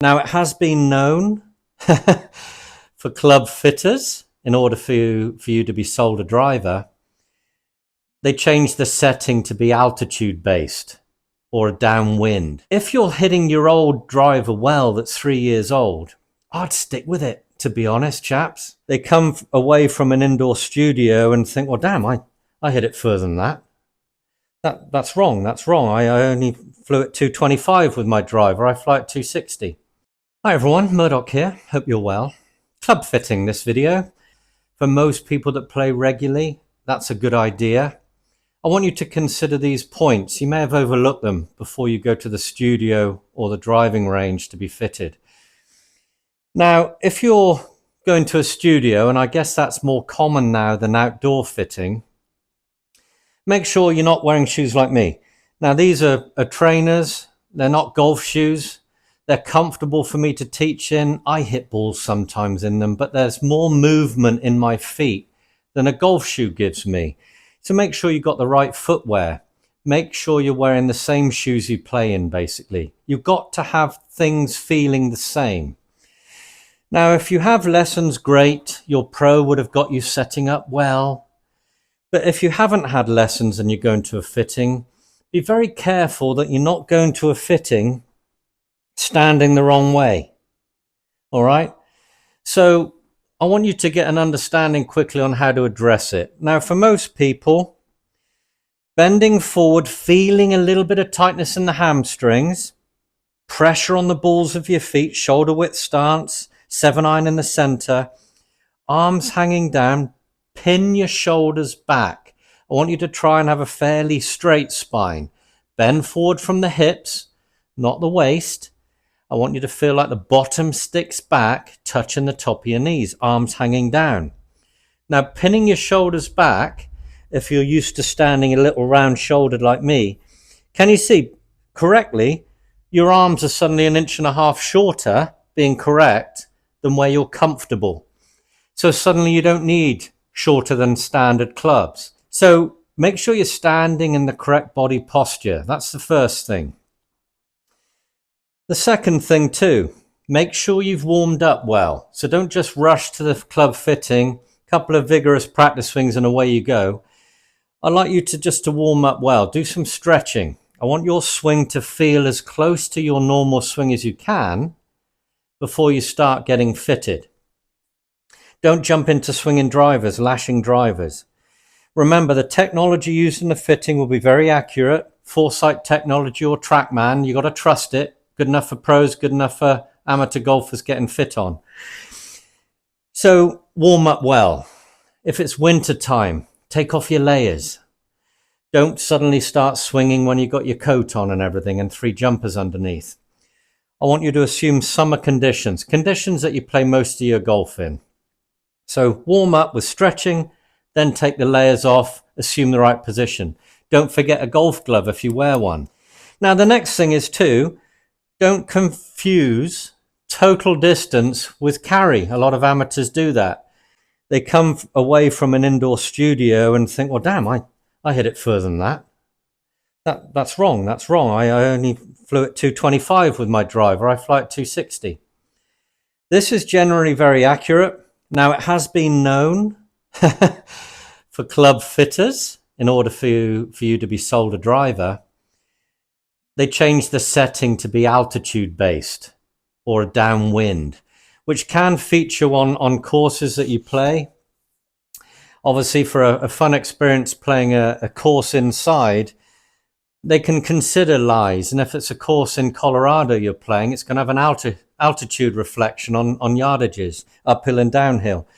Now, it has been known for club fitters, in order for you to be sold a driver, they changed the setting to be altitude based or downwind. If you're hitting your old driver well that's 3 years old, I'd stick with it, to be honest, chaps. They come away from an indoor studio and think, well, damn, I hit it further than that. That's wrong. That's wrong. I only flew at 225 with my driver. I fly at 260. Hi everyone, Murdoch here. Hope you're well. Club fitting this video. For most people that play regularly, that's a good idea. I want you to consider these points. You may have overlooked them before you go to the studio or the driving range to be fitted. Now, if you're going to a studio, and I guess that's more common now than outdoor fitting, make sure you're not wearing shoes like me. Now, these are trainers. They're not golf shoes. They're comfortable for me to teach in. I hit balls sometimes in them, but there's more movement in my feet than a golf shoe gives me. So make sure you've got the right footwear. Make sure you're wearing the same shoes you play in, basically. You've got to have things feeling the same. Now, if you have lessons, great. Your pro would have got you setting up well. But if you haven't had lessons and you're going to a fitting, be very careful that you're not going to a fitting standing the wrong way. All right. So I want you to get an understanding quickly on how to address it. Now, for most people, bending forward, feeling a little bit of tightness in the hamstrings, pressure on the balls of your feet, shoulder width stance, 7-iron in the center, arms hanging down, pin your shoulders back. I want you to try and have a fairly straight spine. Bend forward from the hips, not the waist. I want you to feel like the bottom sticks back, touching the top of your knees, arms hanging down. Now, pinning your shoulders back, if you're used to standing a little round-shouldered like me, can you see correctly, your arms are suddenly 1.5 inches shorter, being correct, than where you're comfortable. So suddenly you don't need shorter than standard clubs. So make sure you're standing in the correct body posture. That's the first thing. The second thing too, make sure you've warmed up well. So don't just rush to the club fitting, a couple of vigorous practice swings and away you go. I'd like you to warm up well, do some stretching. I want your swing to feel as close to your normal swing as you can before you start getting fitted. Don't jump into swinging drivers, lashing drivers. Remember, the technology used in the fitting will be very accurate. Foresight technology or TrackMan, you got to trust it. Good enough for pros, good enough for amateur golfers getting fit on. So warm up well. If it's winter time, take off your layers. Don't suddenly start swinging when you've got your coat on and everything and 3 jumpers underneath. I want you to assume summer conditions that you play most of your golf in. So warm up with stretching, then take the layers off, assume the right position. Don't forget a golf glove if you wear one. Now, the next thing is don't confuse total distance with carry. A lot of amateurs do that. They come away from an indoor studio and think, well, damn, I hit it further than that. That's wrong. That's wrong. I only flew at 225 with my driver. I fly at 260. This is generally very accurate. Now, it has been known for club fitters, in order for you to be sold a driver, they changed the setting to be altitude based or downwind, which can feature on courses that you play. Obviously, for a fun experience playing a course inside, they can consider lies. And if it's a course in Colorado you're playing, it's going to have an altitude reflection on yardages, uphill and downhill.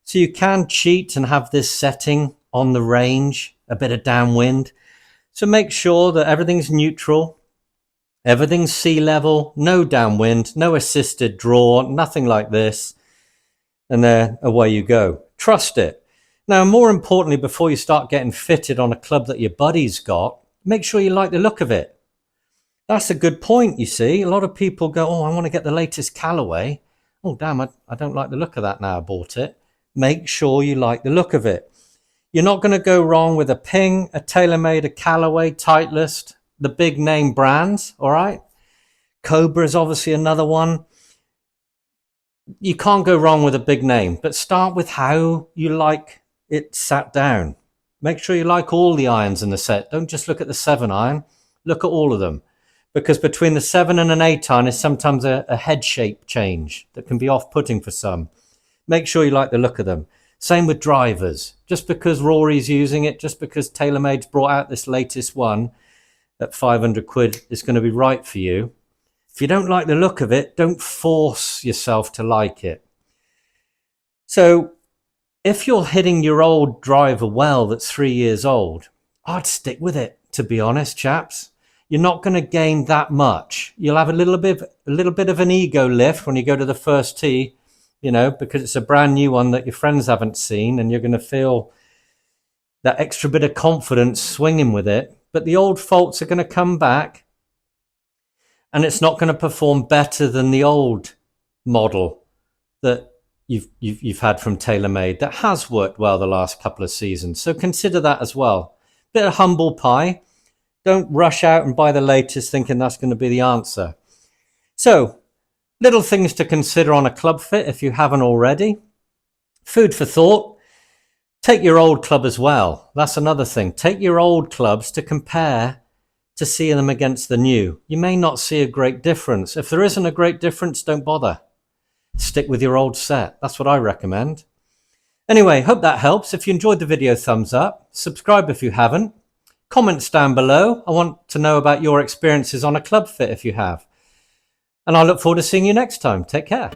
So you can cheat and have this setting on the range, a bit of downwind. So make sure that everything's neutral. Everything's sea level, no downwind, no assisted draw, nothing like this. And there, away you go. Trust it. Now, more importantly, before you start getting fitted on a club that your buddy's got, make sure you like the look of it. That's a good point, you see. A lot of people go, oh, I want to get the latest Callaway. Oh, damn, I don't like the look of that now I bought it. Make sure you like the look of it. You're not going to go wrong with a Ping, a TaylorMade, a Callaway, Titleist, the big name brands, all right? Cobra is obviously another one. You can't go wrong with a big name, but start with how you like it sat down. Make sure you like all the irons in the set. Don't just look at the 7 iron, look at all of them. Because between the 7 and an 8 iron is sometimes a head shape change that can be off-putting for some. Make sure you like the look of them. Same with drivers. Just because Rory's using it, just because TaylorMade's brought out this latest one at 500 quid is going to be right for you. If you don't like the look of it, don't force yourself to like it. So if you're hitting your old driver well that's 3 years old, I'd stick with it, to be honest, chaps. You're not going to gain that much. You'll have a little bit of an ego lift when you go to the first tee, you know, because it's a brand new one that your friends haven't seen, and you're going to feel that extra bit of confidence swinging with it. But the old faults are going to come back, and it's not going to perform better than the old model that you've had from TaylorMade that has worked well the last couple of seasons. So consider that as well. Bit of humble pie. Don't rush out and buy the latest thinking that's going to be the answer. So, little things to consider on a club fit if you haven't already. Food for thought. Take your old club as well. That's another thing. Take your old clubs to compare to see them against the new. You may not see a great difference. If there isn't a great difference, don't bother. Stick with your old set. That's what I recommend. Anyway, hope that helps. If you enjoyed the video, thumbs up. Subscribe if you haven't. Comments down below. I want to know about your experiences on a club fit if you have. And I look forward to seeing you next time. Take care.